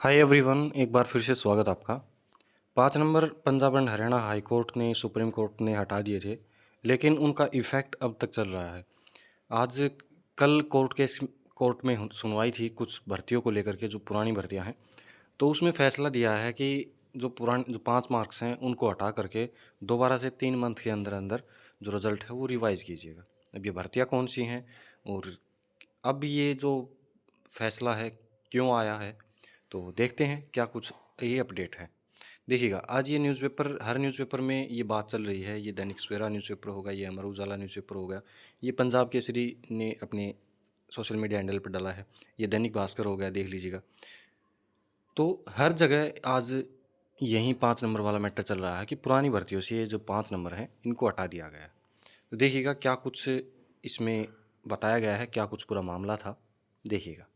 Hi everyone, एक बार फिर से स्वागत आपका। 5 number Punjab and Haryana high court ने सुप्रीम कोर्ट ने हटा दिए थे, लेकिन उनका इफ़ेक्ट अब तक चल रहा है। आज कल कोर्ट में सुनवाई थी कुछ भर्तियों को लेकर के, जो पुरानी भर्तियां हैं। तो उसमें फ़ैसला दिया है कि जो 5 मार्क्स हैं उनको हटा करके दोबारा से 3 मंथ के अंदर अंदर जो रिज़ल्ट है वो रिवाइज़ कीजिएगा। अब ये भर्तियाँ कौन सी हैं और अब ये जो फैसला है क्यों आया है, तो देखते हैं क्या कुछ ये अपडेट है। देखिएगा, आज ये न्यूज़पेपर, हर न्यूज़पेपर में ये बात चल रही है। ये दैनिक सवेरा न्यूज़पेपर होगा, ये अमर उजाला न्यूज़पेपर होगा, ये पंजाब केसरी ने अपने सोशल मीडिया हैंडल पर डाला है, ये दैनिक भास्कर हो गया, देख लीजिएगा। तो हर जगह आज यही 5 नंबर वाला मैटर चल रहा है कि पुरानी भर्तियों से ये जो 5 नंबर हैं इनको हटा दिया गया है। तो देखिएगा क्या कुछ इसमें बताया गया है, क्या कुछ पूरा मामला था, देखिएगा।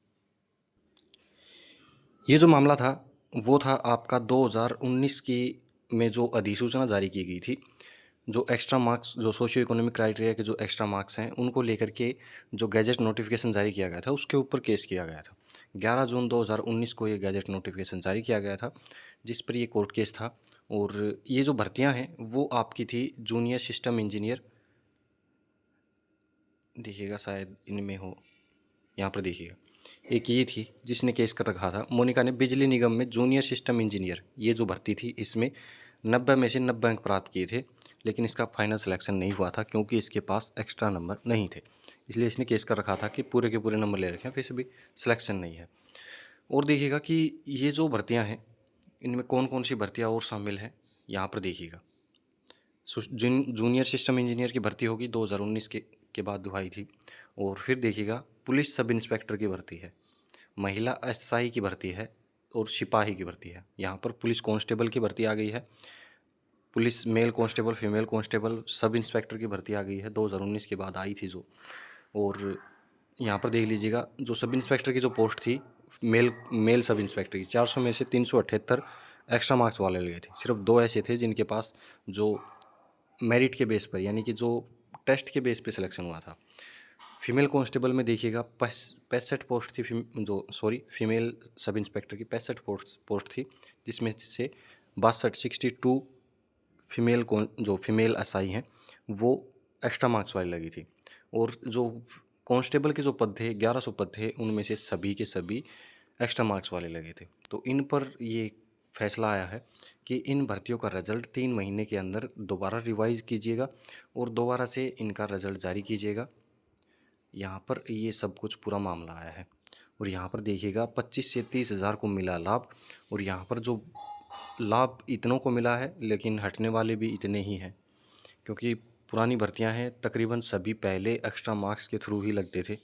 ये जो मामला था वो था आपका 2019 की में जो अधिसूचना जारी की गई थी, जो एक्स्ट्रा मार्क्स, जो सोशियो इकोनॉमिक क्राइटेरिया के जो एक्स्ट्रा मार्क्स हैं उनको लेकर के जो गैजेट नोटिफिकेशन जारी किया गया था उसके ऊपर केस किया गया था। 11 जून 2019 को ये गैजेट नोटिफिकेशन जारी किया गया था, जिस पर ये कोर्ट केस था। और ये जो भर्तियां हैं वो आपकी थी जूनियर सिस्टम इंजीनियर, देखिएगा शायद इनमें हो, यहाँ पर देखिएगा। एक ये थी जिसने केस कर रखा था, मोनिका ने बिजली निगम में जूनियर सिस्टम इंजीनियर, ये जो भर्ती थी इसमें 90 में से 90 अंक प्राप्त किए थे, लेकिन इसका फाइनल सिलेक्शन नहीं हुआ था क्योंकि इसके पास एक्स्ट्रा नंबर नहीं थे। इसलिए इसने केस कर रखा था कि पूरे के पूरे नंबर ले रखे हैं, फिर से भी सिलेक्शन नहीं है। और देखिएगा कि ये जो भर्तियाँ हैं इनमें कौन कौन सी भर्तियाँ और शामिल हैं, यहाँ पर देखिएगा। जूनियर सिस्टम इंजीनियर की भर्ती होगी 2019 के बाद हुई थी। और फिर देखिएगा पुलिस सब इंस्पेक्टर की भर्ती है, महिला एसआई की भर्ती है और सिपाही की भर्ती है। यहाँ पर पुलिस कांस्टेबल की भर्ती आ गई है, police mail constable, female constable, sub inspector की भर्ती आ गई है 2019 के बाद आई थी जो। और यहाँ पर देख लीजिएगा जो सब इंस्पेक्टर की जो पोस्ट थी, मेल मेल सब इंस्पेक्टर की 400 में से 378 एक्स्ट्रा मार्क्स वाले लगे थे। सिर्फ 2 ऐसे थे जिनके पास जो मेरिट के बेस पर, यानी कि जो टेस्ट के बेस पे सिलेक्शन हुआ था। फीमेल कांस्टेबल में देखिएगा 65 पोस्ट थी, फीमेल सब इंस्पेक्टर की 65 पोस्ट थी, जिसमें से 62 फीमेल जो फीमेल एसआई हैं वो एक्स्ट्रा मार्क्स वाली लगी थी। और जो कांस्टेबल के जो पद थे, 1100 पद थे, उनमें से सभी के सभी एक्स्ट्रा मार्क्स वाले लगे थे। तो इन पर ये फैसला आया है कि इन भर्तियों का रिजल्ट 3 महीने के अंदर दोबारा रिवाइज कीजिएगा और दोबारा से इनका रिजल्ट जारी कीजिएगा। यहाँ पर ये सब कुछ पूरा मामला आया है। और यहाँ पर देखिएगा 25 से 30 हज़ार को मिला लाभ, और यहाँ पर जो लाभ इतनों को मिला है लेकिन हटने वाले भी इतने ही हैं, क्योंकि पुरानी भर्तियां हैं, तकरीबन सभी पहले एक्स्ट्रा मार्क्स के थ्रू ही लगते थे।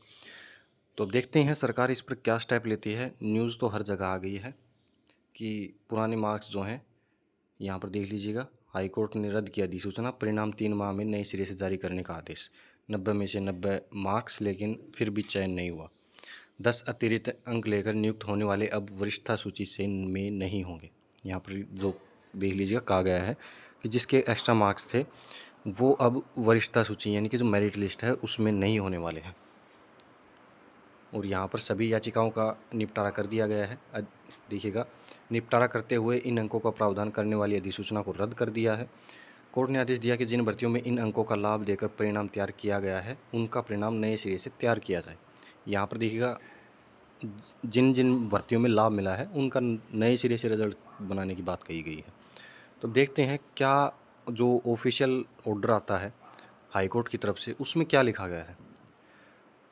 तो अब देखते हैं सरकार इस पर क्या स्टेप लेती है। न्यूज़ तो हर जगह आ गई है कि पुराने मार्क्स जो हैं, यहाँ पर देख लीजिएगा, हाई कोर्ट ने रद्द किया अधिसूचना, परिणाम 3 माह में नए सिरे से जारी करने का आदेश। 90 में से 90 मार्क्स, लेकिन फिर भी चयन नहीं हुआ। 10 अतिरिक्त अंक लेकर नियुक्त होने वाले अब वरिष्ठता सूची से में नहीं होंगे। यहाँ पर जो देख लीजिएगा कहा गया है कि जिसके एक्स्ट्रा मार्क्स थे वो अब वरिष्ठता सूची, यानी कि जो मेरिट लिस्ट है उसमें नहीं होने वाले हैं। और यहाँ पर सभी याचिकाओं का निपटारा कर दिया गया है। देखिएगा, निपटारा करते हुए इन अंकों का प्रावधान करने वाली अधिसूचना को रद्द कर दिया है। कोर्ट ने आदेश दिया कि जिन भर्तियों में इन अंकों का लाभ देकर परिणाम तैयार किया गया है उनका परिणाम नए सिरे से तैयार किया जाए। यहाँ पर देखिएगा जिन जिन भर्तियों में लाभ मिला है उनका नए सिरे से रिजल्ट बनाने की बात कही गई है। तो देखते हैं क्या जो ऑफिशियल ऑर्डर आता है हाई कोर्ट की तरफ से उसमें क्या लिखा गया है,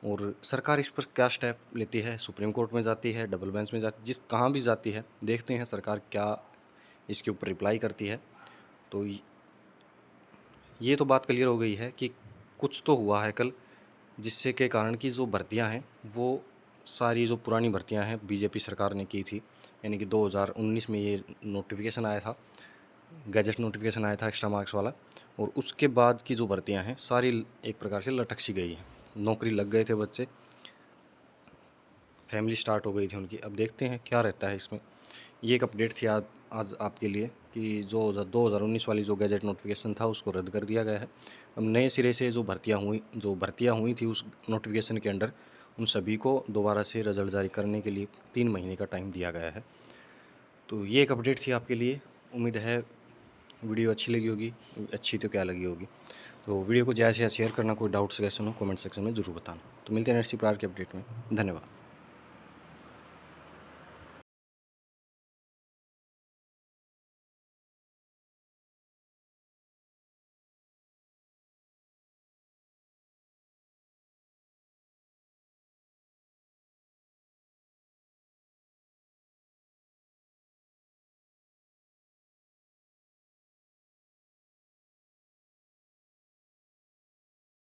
और सरकार इस पर क्या स्टेप लेती है। सुप्रीम कोर्ट में जाती है, डबल बेंच में जाती, जिस कहाँ भी जाती है, देखते हैं सरकार क्या इसके ऊपर रिप्लाई करती है। तो ये तो बात क्लियर हो गई है कि कुछ तो हुआ है कल, जिससे के कारण कि जो भर्तियां हैं वो सारी जो पुरानी भर्तियां हैं बीजेपी सरकार ने की थी, यानी कि 2019 में ये नोटिफिकेशन आया था, गैजेट नोटिफिकेशन आया था एक्स्ट्रा मार्क्स वाला, और उसके बाद की जो भर्तियां हैं सारी एक प्रकार से लटक सी गई हैं। नौकरी लग गए थे बच्चे, फैमिली स्टार्ट हो गई थी उनकी। अब देखते हैं क्या रहता है इसमें। ये एक अपडेट थी आज आपके लिए कि जो 2019 वाली जो गैजेट नोटिफिकेशन था उसको रद्द कर दिया गया है। अब नए सिरे से जो भर्तियाँ हुई थी उस नोटिफिकेशन के अंडर, उन सभी को दोबारा से रिजल्ट जारी करने के लिए 3 महीने का टाइम दिया गया है। तो ये एक अपडेट थी आपके लिए। उम्मीद है वीडियो अच्छी लगी होगी, अच्छी तो क्या लगी होगी। तो वीडियो को ज़्यादा से ज़्यादा शेयर करना, कोई डाउट सजेशन हो कमेंट सेक्शन में ज़रूर बताना। तो मिलते हैं नेक्स्ट प्रकार के अपडेट में। धन्यवाद।